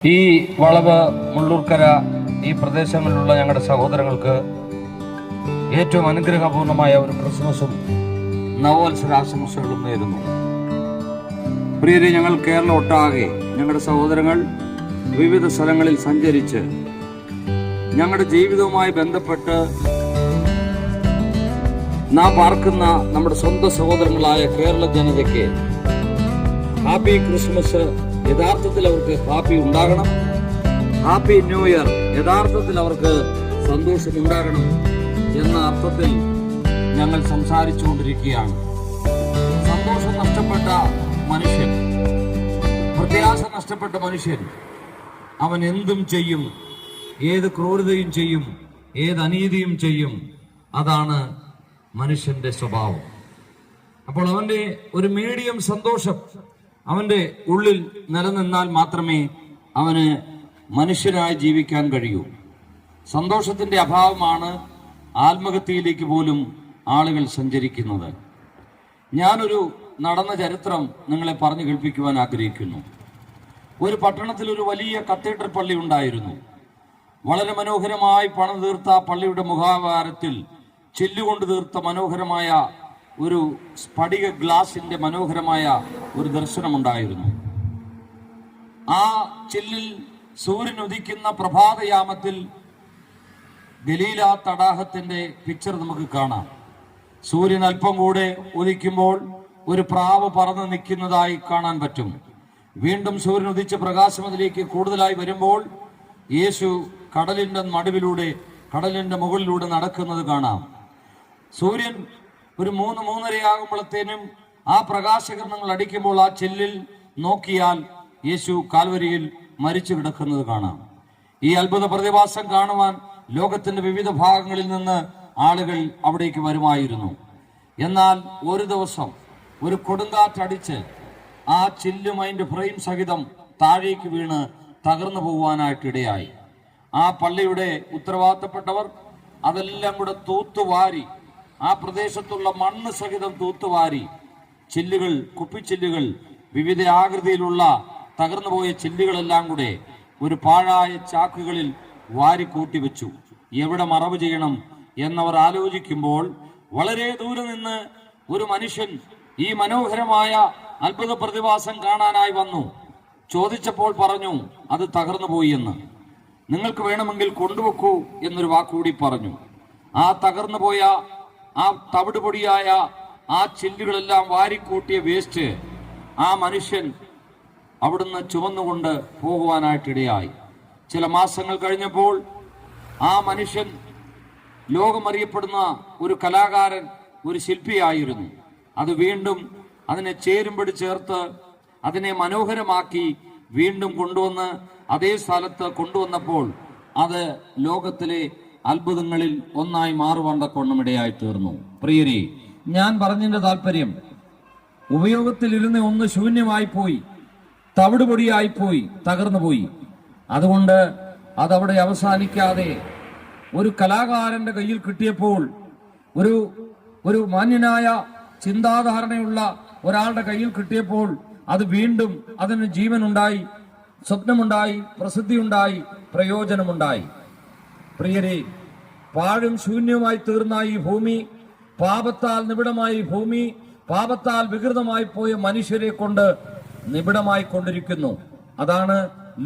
ഈ വളവ്, മുള്ളൂർക്കര, ഈ പ്രദേശങ്ങളിലുള്ള ഞങ്ങളുടെ സഹോദരങ്ങൾക്ക് ഏറ്റവും അനുഗ്രഹപൂർണമായ ഒരു ക്രിസ്മസും നവവത്സരാശംസകളും നേരുന്നു. പ്രിയരെ, ഞങ്ങൾ കേരളം ഒട്ടാകെ ഞങ്ങളുടെ സഹോദരങ്ങൾ വിവിധ സ്ഥലങ്ങളിൽ സഞ്ചരിച്ച് ഞങ്ങളുടെ ജീവിതവുമായി ബന്ധപ്പെട്ട് നാം പാർക്കുന്ന നമ്മുടെ സ്വന്തം സഹോദരങ്ങളായ കേരള ജനതയ്ക്ക് ഹാപ്പി ക്രിസ്മസ്, യഥാർത്ഥത്തിൽ അവർക്ക് ഹാപ്പി ഉണ്ടാകണം, ഹാപ്പി ന്യൂ ഇയർ, യഥാർത്ഥത്തിൽ അവർക്ക് സന്തോഷം ഉണ്ടാകണം എന്ന അർത്ഥത്തിൽ ഞങ്ങൾ സംസാരിച്ചുകൊണ്ടിരിക്കുകയാണ്. സന്തോഷം നഷ്ടപ്പെട്ട മനുഷ്യൻ, പ്രത്യാശ നഷ്ടപ്പെട്ട മനുഷ്യൻ, അവൻ എന്തും ചെയ്യും, ഏത് ക്രൂരതയും ചെയ്യും, ഏത് അനീതിയും ചെയ്യും. അതാണ് മനുഷ്യന്റെ സ്വഭാവം. അപ്പോൾ അവന്റെ ഒരു മീഡിയം സന്തോഷം അവന്റെ ഉള്ളിൽ നിലനിന്നാൽ മാത്രമേ അവന് മനുഷ്യനായി ജീവിക്കാൻ കഴിയൂ. സന്തോഷത്തിന്റെ അഭാവമാണ് ആത്മഹത്യയിലേക്ക് പോലും ആളുകൾ സഞ്ചരിക്കുന്നത്. ഞാനൊരു നടന്ന ചരിത്രം നിങ്ങളെ പറഞ്ഞു കേൾപ്പിക്കുവാൻ ആഗ്രഹിക്കുന്നു. ഒരു പട്ടണത്തിൽ ഒരു വലിയ കത്തീഡ്രൽ പള്ളി ഉണ്ടായിരുന്നു. വളരെ മനോഹരമായി പണിത് തീർത്ത പള്ളിയുടെ മുഖാവാരത്തിൽ ചില്ലുകൊണ്ട് തീർത്ത മനോഹരമായ ഒരു സ്ഫടിക ഗ്ലാസിന്റെ മനോഹരമായ ഒരു ദർശനമുണ്ടായിരുന്നു. ആ ചില്ലിൽ സൂര്യൻ ഉദിക്കുന്ന പ്രഭാതയാമത്തിൽ ഗലീല തടാകത്തിന്റെ പിക്ചർ നമുക്ക് കാണാം. സൂര്യൻ അല്പം കൂടെ ഉദിക്കുമ്പോൾ ഒരു പ്രാവ് പറന്ന് നിൽക്കുന്നതായി കാണാൻ പറ്റും. വീണ്ടും സൂര്യൻ ഉദിച്ച പ്രകാശം അതിലേക്ക് കൂടുതലായി വരുമ്പോൾ യേശു കടലിന്റെ നടുവിലൂടെ, കടലിന്റെ മുകളിലൂടെ നടക്കുന്നത് കാണാം. സൂര്യൻ ഒരു 3-3:30 ആ പ്രകാശകിരണങ്ങൾ അടിക്കുമ്പോൾ ആ ചില്ലിൽ നോക്കിയാൽ യേശു കാൽവരിയിൽ മരിച്ചു കിടക്കുന്നത് കാണാം. ഈ അത്ഭുത പ്രതിഭാസം കാണുവാൻ ലോകത്തിന്റെ വിവിധ ഭാഗങ്ങളിൽ നിന്ന് ആളുകൾ അവിടേക്ക് വരുമായിരുന്നു. എന്നാൽ ഒരു ദിവസം ഒരു കൊടുങ്കാറ്റടിച്ച് ആ ചില്ലും അതിന്റെ ഫ്രെയിം സഹിതം താഴേക്ക് വീണ് തകർന്നു പോകുവാനായിട്ടിടയായി. ആ പള്ളിയുടെ ഉത്തരവാദിത്തപ്പെട്ടവർ അതെല്ലാം കൂടെ തൂത്തുവാരി, ആ പ്രദേശത്തുള്ള മണ്ണ് സഹിതം തൂത്തുവാരി, ചില്ലുകൾ, കുപ്പിച്ചില്ലുകൾ, വിവിധ ആകൃതിയിലുള്ള തകർന്നുപോയ ചില്ലുകളെല്ലാം കൂടെ ഒരു പാഴായ ചാക്കുകളിൽ വാരിക്കൂട്ടി വെച്ചു. എവിടെ മറവ് ചെയ്യണം എന്നവർ ആലോചിക്കുമ്പോൾ വളരെ ദൂരെ നിന്ന് ഒരു മനുഷ്യൻ ഈ മനോഹരമായ അത്ഭുത പ്രതിഭാസം കാണാനായി വന്നു. ചോദിച്ചപ്പോൾ പറഞ്ഞു, അത് തകർന്നു പോയി എന്ന്. നിങ്ങൾക്ക് വേണമെങ്കിൽ കൊണ്ടുവെക്കൂ എന്നൊരു വാക്കുകൂടി പറഞ്ഞു. ആ തകർന്നു പോയ, ആ തവിടുപൊടിയായ ആ ചില്ലുകളെല്ലാം വാരിക്കൂട്ടിയ വേസ്റ്റ് ആ മനുഷ്യൻ അവിടുന്ന് ചുമന്നുകൊണ്ട് പോകുവാനായിട്ടിടയായി. ചില മാസങ്ങൾ കഴിഞ്ഞപ്പോൾ ആ മനുഷ്യൻ ലോകമറിയപ്പെടുന്ന ഒരു കലാകാരൻ, ഒരു ശില്പിയായിരുന്നു. അത് വീണ്ടും അതിനെ ചേരുമ്പടി ചേർത്ത് അതിനെ മനോഹരമാക്കി വീണ്ടും കൊണ്ടുവന്ന് അതേ സ്ഥലത്ത് കൊണ്ടുവന്നപ്പോൾ അത് ലോകത്തിലെ അത്ഭുതങ്ങളിൽ ഒന്നായി മാറുവാണ്ടക്കൊണ്ണമിടയായി തീർന്നു. പ്രിയരെ, ഞാൻ പറഞ്ഞതിന്റെ താല്പര്യം, ഉപയോഗത്തിലിരുന്ന് ഒന്ന് ശൂന്യമായി പോയി, തവിടുപൊടിയായി പോയി, തകർന്നു പോയി. അതുകൊണ്ട് അതവിടെ അവസാനിക്കാതെ ഒരു കലാകാരന്റെ കയ്യിൽ കിട്ടിയപ്പോൾ, ഒരു മാന്യനായ ചിന്താധാരണയുള്ള ഒരാളുടെ കയ്യിൽ കിട്ടിയപ്പോൾ അത് വീണ്ടും അതിന് ജീവനുണ്ടായി, സ്വപ്നമുണ്ടായി, പ്രസിദ്ധിയുണ്ടായി, പ്രയോജനമുണ്ടായി. പ്രിയരെ, പാഴും ശൂന്യമായി തീർന്ന ഈ ഭൂമി, പാപത്താൽ നിബിഡമായി ഭൂമി, പാപത്താൽ വികൃതമായി പോയ മനുഷ്യരെ കൊണ്ട് നിബിഡമായി കൊണ്ടിരിക്കുന്നു. അതാണ്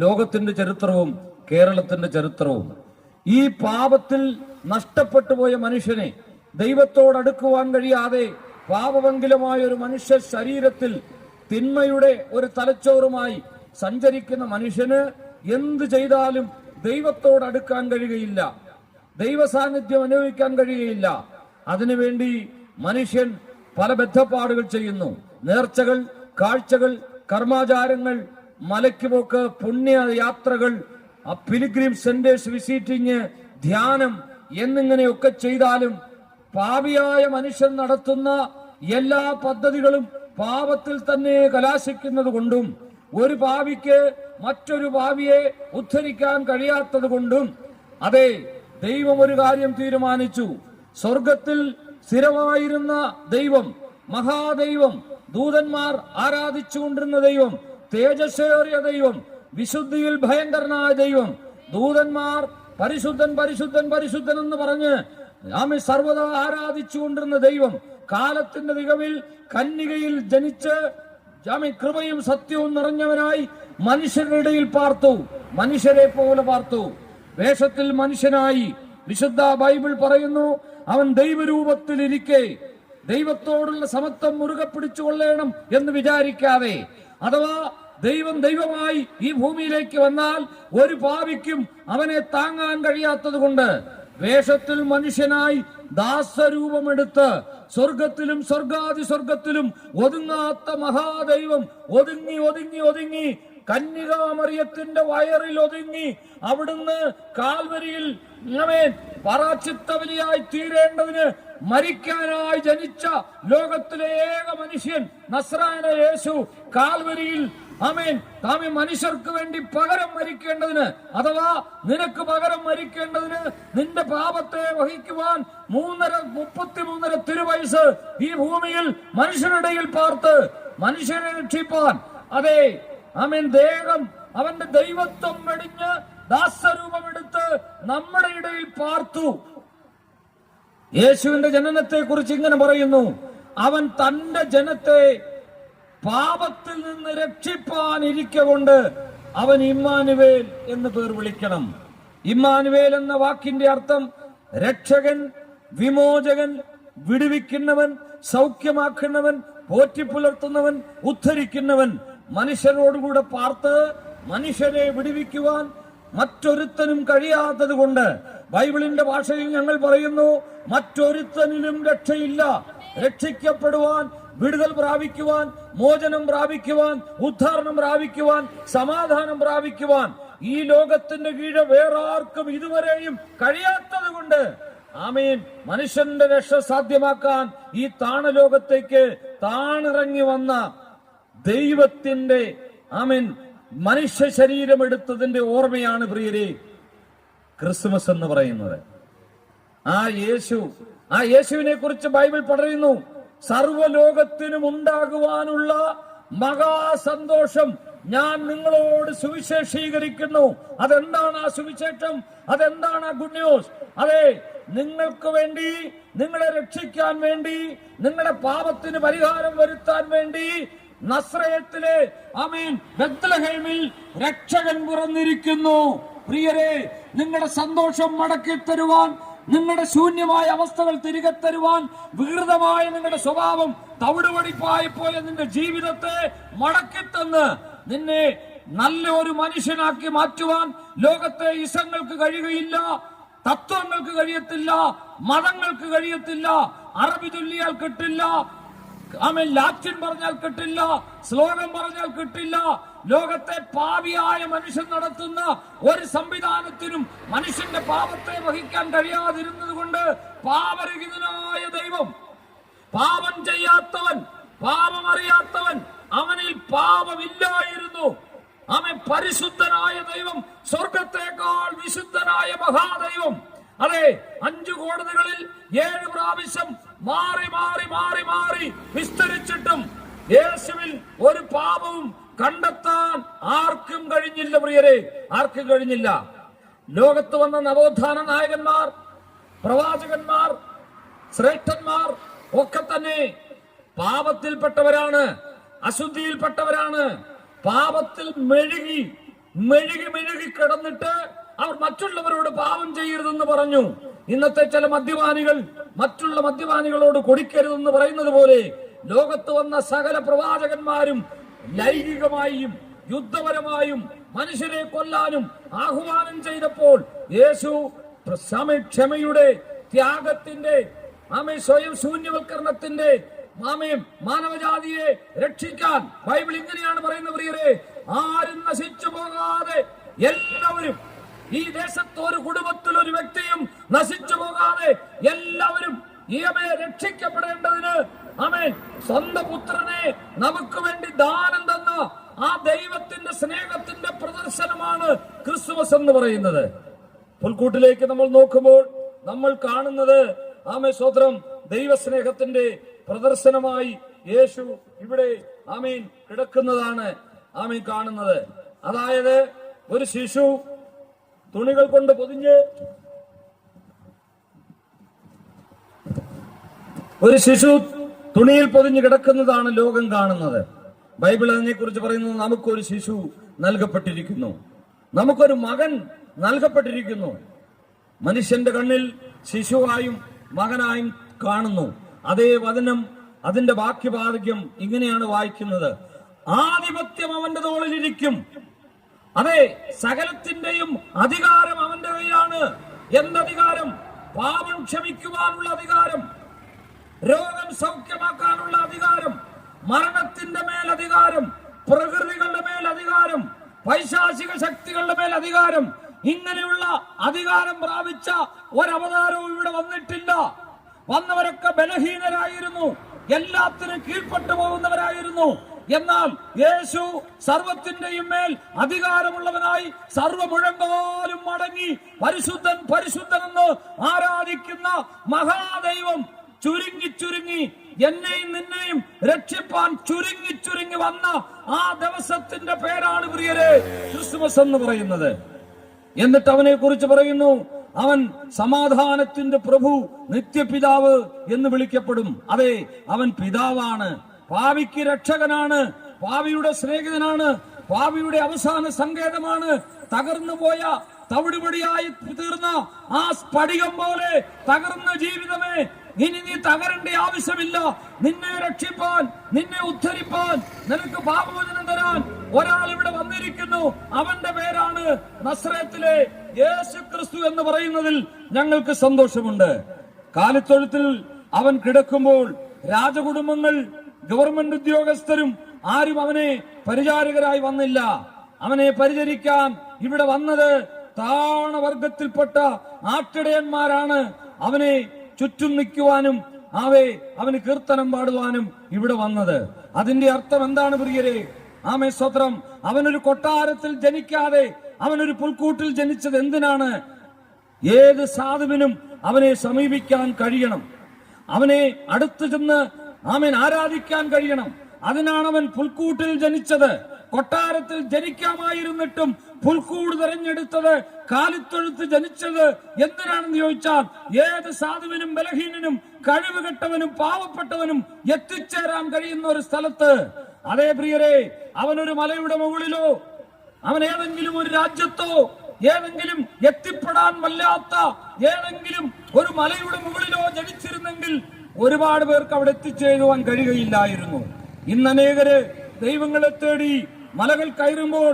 ലോകത്തിന്റെ ചരിത്രവും കേരളത്തിന്റെ ചരിത്രവും. ഈ പാപത്തിൽ നഷ്ടപ്പെട്ടു പോയ മനുഷ്യനെ, ദൈവത്തോടടുക്കുവാൻ കഴിയാതെ പാപമെങ്കിലുമായ ഒരു മനുഷ്യ ശരീരത്തിൽ തിന്മയുടെ ഒരു തലച്ചോറുമായി സഞ്ചരിക്കുന്ന മനുഷ്യന് എന്ത് ചെയ്താലും ദൈവത്തോടടുക്കാൻ കഴിയുകയില്ല, ദൈവ സാന്നിധ്യം അനുഭവിക്കാൻ കഴിയുകയില്ല. അതിനുവേണ്ടി മനുഷ്യൻ പല ബദ്ധപ്പാടുകൾ ചെയ്യുന്നു. നേർച്ചകൾ, കാഴ്ചകൾ, കർമാചാരങ്ങൾ, മലയ്ക്ക് പോക്ക്, പുണ്യയാത്രകൾ, പിലിഗ്രിം സെന്റേഴ്സ് വിസിറ്റിംഗ്, ധ്യാനം എന്നിങ്ങനെയൊക്കെ ചെയ്താലും പാപിയായ മനുഷ്യൻ നടത്തുന്ന എല്ലാ പദ്ധതികളും പാപത്തിൽ തന്നെ കലാശിക്കുന്നത് കൊണ്ടും ഒരു പാപിക്ക് മറ്റൊരു പാപിയെ ഉദ്ധരിക്കാൻ കഴിയാത്തത് കൊണ്ടും, അതെ, ദൈവം ഒരു കാര്യം തീരുമാനിച്ചു. സ്വർഗത്തിൽ സ്ഥിരമായിരുന്ന ദൈവം, മഹാദൈവം, ദൂതന്മാർ ആരാധിച്ചുകൊണ്ടിരുന്ന ദൈവം, തേജസ്സേറിയ ദൈവം, വിശുദ്ധിയിൽ ഭയങ്കരനായ ദൈവം. ദൂതന്മാർ പരിശുദ്ധൻ പരിശുദ്ധൻ പരിശുദ്ധൻ എന്ന് പറഞ്ഞ് ആമേൻ സർവ്വതാ ആരാധിച്ചുകൊണ്ടിരുന്ന ദൈവം കാലത്തിന്റെ തികവിൽ കന്യകയിൽ ജനിച്ച് കൃപയും സത്യവും നിറഞ്ഞവനായി മനുഷ്യരുടെ ഇടയിൽ പാർത്തു. മനുഷ്യരെ പോലെ പാർത്തു. വേഷത്തിൽ മനുഷ്യനായി. വിശുദ്ധ ബൈബിൾ പറയുന്നു, അവൻ ദൈവരൂപത്തിൽ ഇരിക്കെ ദൈവത്തോടുള്ള സമത്വം മുറുകെ പിടിച്ചുകൊള്ളണം എന്ന് വിചാരിക്കാതെ, അഥവാ ദൈവം ദൈവമായി ഈ ഭൂമിയിലേക്ക് വന്നാൽ ഒരു പാപിക്കും അവനെ താങ്ങാൻ കഴിയാത്തത് കൊണ്ട് വേഷത്തിൽ മനുഷ്യനായി ദാസരൂപമെടുത്ത് സ്വർഗത്തിലും സ്വർഗാതി സ്വർഗത്തിലും ഒതുങ്ങാത്ത മഹാദൈവം ഒതുങ്ങി ഒതുങ്ങി ഒതുങ്ങി കന്യകാമറിയത്തിന്റെ വയറിൽ ഒതുങ്ങി അവിടുന്ന് കാൽവരിയിൽ പരാച്ചിത്തബലിയായി തീരേണ്ടതിന് മരിക്കാനായി ജനിച്ച ലോകത്തിലെ ഏക മനുഷ്യൻ നസ്രായനായ യേശു കാൽവരിയിൽ മനുഷ്യർക്ക് വേണ്ടി പകരം മരിക്കേണ്ടതിന്, അഥവാ നിനക്ക് പകരം മരിക്കേണ്ടതിന്, നിന്റെ പാപത്തെ വഹിക്കുവാൻ 33 തിരുവയസ്സ് ഈ ഭൂമിയിൽ മനുഷ്യരുടെയിൽ പാർത്ത് മനുഷ്യരെ രക്ഷിപ്പാൻ, അതെ ദേഹം അവന്റെ ദൈവത്വം വെടിഞ്ഞ് ദാസരൂപമെടുത്ത് നമ്മുടെ ഇടയിൽ പാർത്തു. യേശുവിന്റെ ജനനത്തെ കുറിച്ച് ഇങ്ങനെ പറയുന്നു, അവൻ തന്റെ ജനത്തെ പാപത്തിൽ നിന്ന് രക്ഷിപ്പാനിരിക്കൊണ്ട് അവൻ ഇമ്മാനുവേൽ എന്ന് പേർ വിളിക്കണം. ഇമ്മാനുവേൽ എന്ന വാക്കിന്റെ അർത്ഥം രക്ഷകൻ, വിമോചകൻ, വിടുവിക്കുന്നവൻ, സൗഖ്യമാക്കുന്നവൻ, പോറ്റിപ്പുലർത്തുന്നവൻ, ഉദ്ധരിക്കുന്നവൻ. മനുഷ്യരോടുകൂടെ പാർത്ത് മനുഷ്യരെ വിടുവിക്കുവാൻ മറ്റൊരുത്തനും കഴിയാത്തത് കൊണ്ട് ബൈബിളിന്റെ ഭാഷയിൽ ഞങ്ങൾ പറയുന്നു, മറ്റൊരുത്തനിലും രക്ഷയില്ല. രക്ഷിക്കപ്പെടുവാൻ, വിടുതൽ പ്രാപിക്കുവാൻ, മോചനം പ്രാപിക്കുവാൻ, ഉദ്ധാരണം പ്രാപിക്കുവാൻ, സമാധാനം പ്രാപിക്കുവാൻ ഈ ലോകത്തിന്റെ കീഴെ വേറെ ആർക്കും ഇതുവരെയും കഴിയാത്തത് കൊണ്ട് ആമേൻ മനുഷ്യന്റെ രക്ഷ സാധ്യമാക്കാൻ ഈ താണലോകത്തേക്ക് താണിറങ്ങി വന്ന ദൈവത്തിന്റെ ആമേൻ മനുഷ്യ ശരീരം എടുത്തതിന്റെ ഓർമ്മയാണ് പ്രിയരെ ക്രിസ്മസ് എന്ന് പറയുന്നത്. ആ യേശുവിനെ കുറിച്ച് ബൈബിൾ പറയുന്നു, സർവ്വലോകത്തിനും ഉണ്ടാകുവാനുള്ള മഹാസന്തോഷം ഞാൻ നിങ്ങളോട് സുവിശേഷീകരിക്കുന്നു. അതെന്താണ് ആ സുവിശേഷം? അതെന്താണ് ആ ഗുഡ് ന്യൂസ്? അതെ, നിങ്ങൾക്ക് വേണ്ടി, നിങ്ങളെ രക്ഷിക്കാൻ വേണ്ടി, നിങ്ങളുടെ പാപത്തിന് പരിഹാരം വരുത്താൻ വേണ്ടി നസ്രയത്തിലെ ബെത്ലഹേമിൽ രക്ഷകൻ പിറന്നിരിക്കുന്നു. പ്രിയരെ, നിങ്ങളുടെ സന്തോഷം മടക്കി തരുവാൻ, നിങ്ങളുടെ ശൂന്യമായ അവസ്ഥകൾ തിരികെ തരുവാൻ, വികൃതമായ നിങ്ങളുടെ സ്വഭാവം, തവിടുപടിപ്പായി പോയ നിന്റെ ജീവിതത്തെ മടക്കിത്തന്ന് നിന്നെ നല്ല ഒരു മനുഷ്യനാക്കി മാറ്റുവാൻ ലോകത്തെ ഇസങ്ങൾക്ക് കഴിയുകയില്ല, തത്വങ്ങൾക്ക് കഴിയത്തില്ല, മതങ്ങൾക്ക് കഴിയത്തില്ല, അറബി ചൊല്ലിയാൽ കിട്ടില്ല, ലാറ്റിൻ പറഞ്ഞാൽ കിട്ടില്ല, ശ്ലോകം പറഞ്ഞാൽ കിട്ടില്ല. ലോകത്തെ പാപിയായ മനുഷ്യൻ നടത്തുന്ന ഒരു സംവിധാനത്തിനും മനുഷ്യന്റെ പാപത്തെ വഹിക്കാൻ കഴിയാതിരുന്നത് കൊണ്ട് പാപരഹിതനായ ദൈവം, പാപം ചെയ്യാത്തവൻ, പാപമറിയാത്തവൻ, അവനിൽ പാപമില്ലായിരുന്നു. അവൻ പരിശുദ്ധനായ ദൈവം, സ്വർഗത്തേക്കാൾ വിശുദ്ധനായ മഹാദൈവം. അതെ, 5 കോടതികളിൽ 7 പ്രാവശ്യം മാറി മാറി മാറി മാറി വിസ്തരിച്ചിട്ടും യേശുവിൽ ഒരു പാപവും കണ്ടെത്താൻ ആർക്കും കഴിഞ്ഞില്ല. പ്രിയരെ, ആർക്കും കഴിഞ്ഞില്ല. ലോകത്ത് വന്ന നവോത്ഥാന നായകന്മാർ, പ്രവാചകന്മാർ, ശ്രേഷ്ഠന്മാർ ഒക്കെ തന്നെ പാപത്തിൽപ്പെട്ടവരാണ്, അശുദ്ധിയിൽപ്പെട്ടവരാണ്. പാപത്തിൽ മെഴുകി മെഴുകി മെഴുകി കിടന്നിട്ട് അവർ മറ്റുള്ളവരോട് പാപം ചെയ്യരുതെന്ന് പറഞ്ഞു. ഇന്നത്തെ ചില മദ്യപാനികൾ മറ്റുള്ള മദ്യപാനികളോട് കൊടുക്കരുതെന്ന് പറയുന്നത് പോലെ ലോകത്ത് വന്ന സകല പ്രവാചകന്മാരും ലൈംഗികമായും യുദ്ധപരമായും മനുഷ്യരെ കൊല്ലാനും ആഹ്വാനം ചെയ്തപ്പോൾ യേശു ക്ഷമയുടെ, ത്യാഗത്തിന്റെ, സ്വയം ശൂന്യവൽക്കരണത്തിന്റെ മാനവജാതിയെ രക്ഷിക്കാൻ ബൈബിൾ ഇങ്ങനെയാണ് പറയുന്നത്. പ്രിയരെ, ആരും നശിച്ചു പോകാതെ എല്ലാവരും, ഈ ദേശത്ത് ഒരു കുടുംബത്തിൽ ഒരു വ്യക്തിയും നശിച്ചു പോകാതെ എല്ലാവരും രക്ഷിക്കപ്പെടേണ്ടതിന് സ്വന്തം പുത്രനെ നമുക്ക് വേണ്ടി ദാനം തന്ന ആ ദൈവത്തിന്റെ സ്നേഹത്തിന്റെ പ്രദർശനമാണ് ക്രിസ്തുമസ് എന്ന് പറയുന്നത്. പുൽക്കൂട്ടിലേക്ക് നമ്മൾ നോക്കുമ്പോൾ നമ്മൾ കാണുന്നത് സ്തോത്രം, ദൈവസ്നേഹത്തിന്റെ പ്രദർശനമായി യേശു ഇവിടെ കിടക്കുന്നതാണ് കാണുന്നത്. അതായത് ഒരു ശിശു തുണികൾ കൊണ്ട് പൊതിഞ്ഞ് തുണിയിൽ പൊതിഞ്ഞ് കിടക്കുന്നതാണ് ലോകം കാണുന്നത്. ബൈബിൾ അതിനെ കുറിച്ച് പറയുന്നത് നമുക്കൊരു ശിശു നൽകപ്പെട്ടിരിക്കുന്നു, നമുക്കൊരു മകൻ നൽകപ്പെട്ടിരിക്കുന്നു. മനുഷ്യന്റെ കണ്ണിൽ ശിശുവായും മകനായും കാണുന്നു. അതേ വചനം അതിന്റെ വാക്യഭാഗ്യം ഇങ്ങനെയാണ് വായിക്കുന്നത്: ആധിപത്യം അവന്റെ തോളിലിരിക്കും. അതെ, സകലത്തിന്റെയും അധികാരം അവന്റെ കയ്യിലാണ്. എന്തധികാരം? പാപം ക്ഷമിക്കുവാനുള്ള അധികാരം, രോഗം സൗഖ്യമാക്കാനുള്ള അധികാരം, മരണത്തിന്റെ മേൽ അധികാരം, പ്രകൃതികളുടെ മേൽ അധികാരം, പൈശാചിക ശക്തികളുടെ മേൽ അധികാരം. ഇങ്ങനെയുള്ള അധികാരം പ്രാപിച്ച ഒരവതാരവും ഇവിടെ വന്നിട്ടില്ല. വന്നവരൊക്കെ ബലഹീനരായിരുന്നു, എല്ലാത്തിനും കീഴ്പ്പെട്ടു പോകുന്നവരായിരുന്നു. എന്നാൽ യേശു സർവത്തിന്റെയും മേൽ അധികാരമുള്ളവനായി സർവമുഴങ്കാലും മടങ്ങി പരിശുദ്ധൻ പരിശുദ്ധൻ എന്ന് ആരാധിക്കുന്ന മഹാദൈവം ചുരുങ്ങി എന്നെയും നിന്നെയും രക്ഷിപ്പാൻ ചുരുങ്ങി വന്ന ആ ദിവസത്തിന്റെ പേരാണ് പ്രിയരെ ക്രിസ്തുമസ് എന്ന് പറയുന്നത്. എന്നിട്ട് അവനെ കുറിച്ച് പറയുന്നു, അവൻ സമാധാനത്തിന്റെ പ്രഭു, നിത്യപിതാവ് എന്ന് വിളിക്കപ്പെടും. അതെ, അവൻ പിതാവാണ്, പാപിക്ക് രക്ഷകനാണ്, പാപിയുടെ സ്നേഹിതനാണ്, പാപിയുടെ അവസാന സങ്കേതമാണ്. തകർന്നു പോയ തവിടുപൊടിയായി തീർന്ന ആ സ്ഫടികം പോലെ തകർന്ന ജീവിതമേ, ഇനി നീ തകരേണ്ട ആവശ്യമില്ല. നിന്നെ രക്ഷിപ്പാൻ, നിന്നെ ഉദ്ധരിപ്പാൻ, നിനക്ക് പാപമോചനം തരാൻ ഒരാൾ ഇവിടെ വന്നിരിക്കുന്നു. അവന്റെ പേരാണ് നസ്രയത്തിലെ യേശു ക്രിസ്തു എന്ന് പറയുന്നതിൽ ഞങ്ങൾക്ക് സന്തോഷമുണ്ട്. കാലിത്തൊഴുത്തിൽ അവൻ കിടക്കുമ്പോൾ രാജകുടുംബങ്ങൾ, ഗവൺമെന്റ് ഉദ്യോഗസ്ഥരും ആരും അവനെ പരിചാരകരായി വന്നില്ല. അവനെ പരിചരിക്കാൻ ഇവിടെ വന്നത് താണവർഗത്തിൽപ്പെട്ട ആട്ടിടയന്മാരാണ്. അവനെ ചുറ്റും നിൽക്കുവാനും അവന് കീർത്തനം പാടുവാനും ഇവിടെ വന്നത്. അതിന്റെ അർത്ഥം എന്താണ് പ്രിയരെ? ആമേ സ്തോത്രം. അവനൊരു കൊട്ടാരത്തിൽ ജനിക്കാതെ അവനൊരു പുൽക്കൂട്ടിൽ ജനിച്ചത് എന്തിനാണ്? ഏത് സാധുവിനും അവനെ സമീപിക്കാൻ കഴിയണം, അവനെ അടുത്ത് ചെന്ന് ആരാധിക്കാൻ കഴിയണം. അതിനാണ് അവൻ പുൽക്കൂട്ടിൽ ജനിച്ചത്. കൊട്ടാരത്തിൽ ജനിക്കാമായിരുന്നിട്ടും പുൽക്കൂട് തെരഞ്ഞെടുത്തത്, കാലിത്തൊഴുത്ത് ജനിച്ചത് എന്തിനാണെന്ന് ചോദിച്ചാൽ, ഏത് സാധുവിനും ബലഹീനനും കഴിവുകെട്ടവനും പാവപ്പെട്ടവനും എത്തിച്ചേരാൻ കഴിയുന്ന ഒരു സ്ഥലത്ത്. അതേ പ്രിയരെ, അവനൊരു മലയുടെ മുകളിലോ അവൻ ഏതെങ്കിലും ഒരു രാജ്യത്തോ ഏതെങ്കിലും എത്തിപ്പെടാൻ വല്ലാത്ത ഏതെങ്കിലും ഒരു മലയുടെ മുകളിലോ ജനിച്ചിരുന്നെങ്കിൽ ഒരുപാട് പേർക്ക് അവിടെ എത്തിച്ചേരുവാൻ കഴിയുകയില്ലായിരുന്നു. ഇന്ന് അനേകര് ദൈവങ്ങളെ തേടി മലകൾ കയറുമ്പോൾ,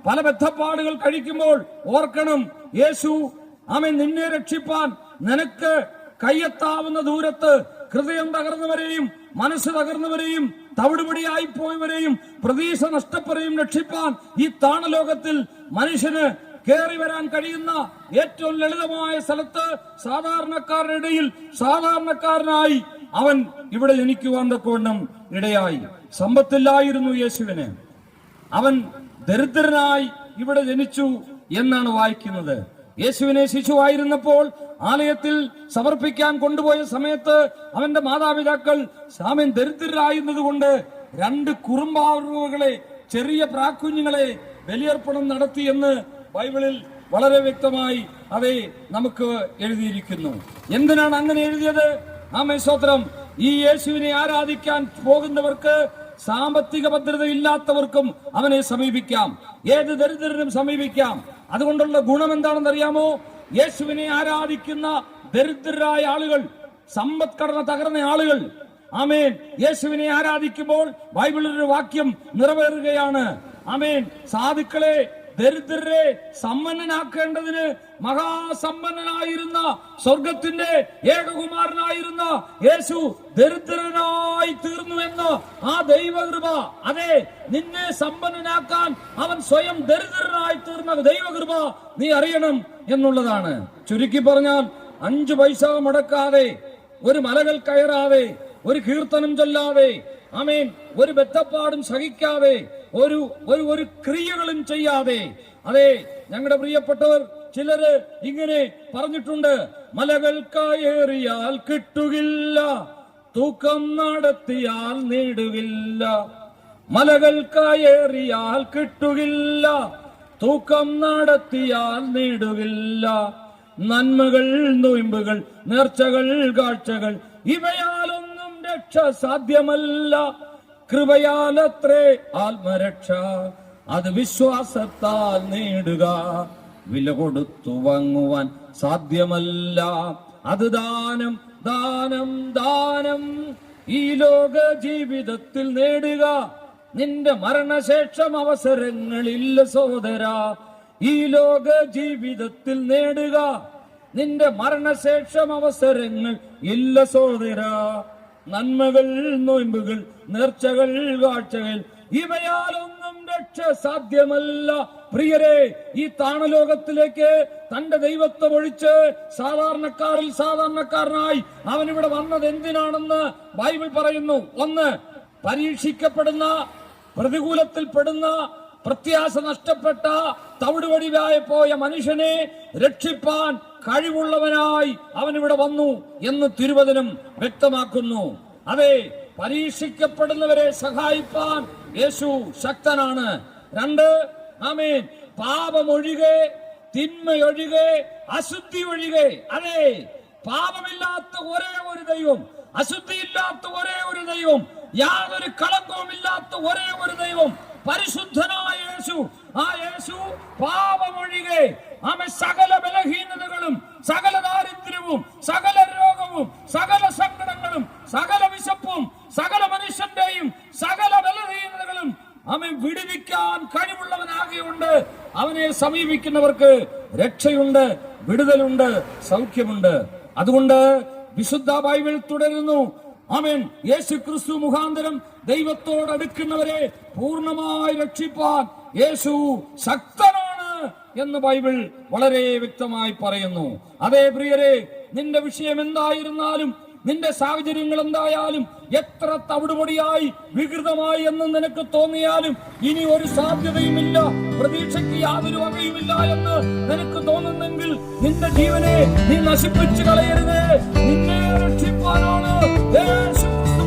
പല ബദ്ധപ്പാടുകൾ കഴിക്കുമ്പോൾ ഓർക്കണം, യേശു നിന്നെ രക്ഷിപ്പാൻ നിനക്ക് കയ്യെത്താവുന്ന ദൂരത്ത് ഹൃദയം തകർന്നവരെയും മനസ്സ് തകർന്നവരെയും തവിടുപൊടിയായി പോയവരെയും പ്രതീക്ഷ നഷ്ടപ്പെടെയും രക്ഷിപ്പാൻ ഈ താണലോകത്തിൽ മനുഷ്യന് കയറി വരാൻ കഴിയുന്ന ഏറ്റവും ലളിതമായ സ്ഥലത്ത് സാധാരണക്കാരുടെ ഇടയിൽ സാധാരണക്കാരനായി അവൻ ഇവിടെ ജനിക്കുവാൻ തക്കവണ്ണം ഇടയായി. സമ്പത്തില്ലായിരുന്നു യേശുവിന്, അവൻ ദരിദ്രനായി ഇവിടെ ജനിച്ചു എന്നാണ് വായിക്കുന്നത്. യേശുവിനെ ശിശുവായിരുന്നപ്പോൾ ആലയത്തിൽ സമർപ്പിക്കാൻ കൊണ്ടുപോയ സമയത്ത് അവന്റെ മാതാപിതാക്കൾ ദരിദ്രരായിരുന്നതുകൊണ്ട് 2 കുറുമ്പാറുകളെ, ചെറിയ പ്രാക്കുഞ്ഞുങ്ങളെ ബലിയർപ്പണം നടത്തി എന്ന് ബൈബിളിൽ വളരെ വ്യക്തമായി നമുക്ക് എഴുതിയിരിക്കുന്നു. എന്തിനാണ് അങ്ങനെ എഴുതിയത്? സ്തോത്രം. ഈ യേശുവിനെ ആരാധിക്കാൻ പോകുന്നവർക്ക്, സാമ്പത്തിക ഭദ്രത ഇല്ലാത്തവർക്കും അവനെ സമീപിക്കാം, ഏത് ദരിദ്രനും സമീപിക്കാം. അതുകൊണ്ടുള്ള ഗുണം എന്താണെന്ന് അറിയാമോ? യേശുവിനെ ആരാധിക്കുന്ന ദരിദ്രരായ ആളുകൾ, സമ്പദ്ഘടന തകർന്ന ആളുകൾ, യേശുവിനെ ആരാധിക്കുമ്പോൾ ബൈബിളിലൊരു വാക്യം നിറവേറുകയാണ്. സാധുക്കളെ, ദരിദ്രരെ സമ്പന്നനാക്കേണ്ടതിന് മഹാസമ്പന്നനായിരുന്ന സ്വർഗത്തിന്റെ ഏകകുമാരനായിരുന്ന യേശു ദരിദ്രനായി തീർന്നു എന്ന് ആ ദൈവകൃപ. അതെ, നിന്നെ സമ്പന്നനാക്കാൻ അവൻ സ്വയം ദരിദ്രനായി തീർന്ന ദൈവകൃപ നീ അറിയണം എന്നുള്ളതാണ്. ചുരുക്കി പറഞ്ഞാൽ 5 പൈസ മുടക്കാതെ, ഒരു മലകൾ കയറാതെ, ഒരു കീർത്തനം ചൊല്ലാതെ, ഒരു ബദ്ധപ്പാടും സഹിക്കാതെ, ഒരു ക്രിയകളും ചെയ്യാതെ. അതെ, ഞങ്ങളുടെ പ്രിയപ്പെട്ടവർ ചിലര് ഇങ്ങനെ പറഞ്ഞിട്ടുണ്ട്, മലകൾ കയറിയാൽ കിട്ടുകില്ല, തൂക്കം നടത്തിയാൽ നേടുകില്ല, മലകൾ കയറിയാൽ കിട്ടുകില്ല, തൂക്കം നടത്തിയാൽ നേടുകില്ല. നന്മകൾ, നൊയിമ്പുകൾ, നേർച്ചകൾ, കാഴ്ചകൾ, ഇവയാലൊന്നും രക്ഷ സാധ്യമല്ല. കൃപയാലത്രേ ആത്മരക്ഷ, അത് വിശ്വാസത്താൽ നേടുക. വില കൊടുത്തു വാങ്ങുവാൻ സാധ്യമല്ല. അത് ദാനം, ദാനം, ദാനം. ഈ ലോക ജീവിതത്തിൽ നേടുക. നിന്റെ മരണശേഷം അവസരങ്ങളില്ല സഹോദരാ. ഈ ലോക ജീവിതത്തിൽ നേടുക. നിന്റെ മരണശേഷം അവസരങ്ങൾ ഇല്ല സഹോദരാ. നന്മകൾ, നൊയിമ്പുകൾ, നേർച്ചകൾ, കാഴ്ചകൾ, ഇവയാലൊന്നും രക്ഷ സാധ്യമല്ല. പ്രിയരെ, ഈ താണലോകത്തിലേക്ക് തന്റെ ദൈവത്വം ഒഴിച്ച് സാധാരണക്കാരിൽ സാധാരണക്കാരനായി അവനിവിടെ വന്നത് എന്തിനാണെന്ന് ബൈബിൾ പറയുന്നു. ഒന്ന്, പരീക്ഷിക്കപ്പെടുന്ന, പ്രതികൂലത്തിൽപ്പെടുന്ന, പ്രത്യാശ നഷ്ടപ്പെട്ട, തവിടുവടിവായി പോയ മനുഷ്യനെ രക്ഷിപ്പാൻ കഴിവുള്ളവനായി അവനിവിടെ വന്നു എന്ന് തിരുവചനം വ്യക്തമാക്കുന്നു. അതെ, പരീക്ഷിക്കപ്പെടുന്നവരെ സഹായിപ്പാൻ യേശു ശക്തനാണ്. രണ്ട്, ആമേൻ, പാപമൊഴികെ, തിന്മയൊഴികെ, അശുദ്ധി ഒഴികെ. അതെ, പാപമില്ലാത്ത ഒരേ ഒരു ദൈവം, അശുദ്ധിയില്ലാത്ത ഒരേ ഒരു ദൈവം, യാതൊരു കളങ്കവും ഇല്ലാത്ത ഒരേ ഒരു ദൈവം, പരിശുദ്ധനായ യേശു. ആ യേശു പാപമൊഴികെ ആമേൻ സകല ബലഹീനതകളും, സകല ദാരിദ്ര്യവും, സകല രോഗവും, സകല സങ്കടങ്ങളും, സകല വിശപ്പും, സകല മനുഷ്യന്റെയും സകല ബലഹീനതകളും ആമേൻ വിടുവിക്കാൻ കഴിവുള്ളവനാകെയുണ്ട്. അവനെ സമീപിക്കുന്നവർക്ക് രക്ഷയുണ്ട്, വിടുതലുണ്ട്, സൗഖ്യമുണ്ട്. അതുകൊണ്ട് വിശുദ്ധ ബൈബിൾ തുടരുന്നു. ആമേൻ, യേശു ക്രിസ്തു മുഖാന്തരം ദൈവത്തോട് അടുക്കുന്നവരെ പൂർണ്ണമായി രക്ഷിപ്പാൻ യേശു ശക്തനാണ് എന്ന് ബൈബിൾ വളരെ വ്യക്തമായി പറയുന്നു. അതേ പ്രിയരെ, നിന്റെ വിഷയം എന്തായിരുന്നാലും, നിന്റെ സാഹചര്യങ്ങൾ എന്തായാലും, എത്ര തവിടുപൊടിയായി വികൃതമായി എന്ന് നിനക്ക് തോന്നിയാലും, ഇനി ഒരു സാധ്യതയുമില്ല, പ്രതീക്ഷയ്ക്ക് യാതൊരു വകയുമില്ല എന്ന് നിനക്ക് തോന്നുന്നെങ്കിൽ നിന്റെ ജീവനെ നീ നശിപ്പിച്ചു കളയരുത്. നിന്നെ രക്ഷിപ്പാനാണ് യേശു ക്രിസ്തു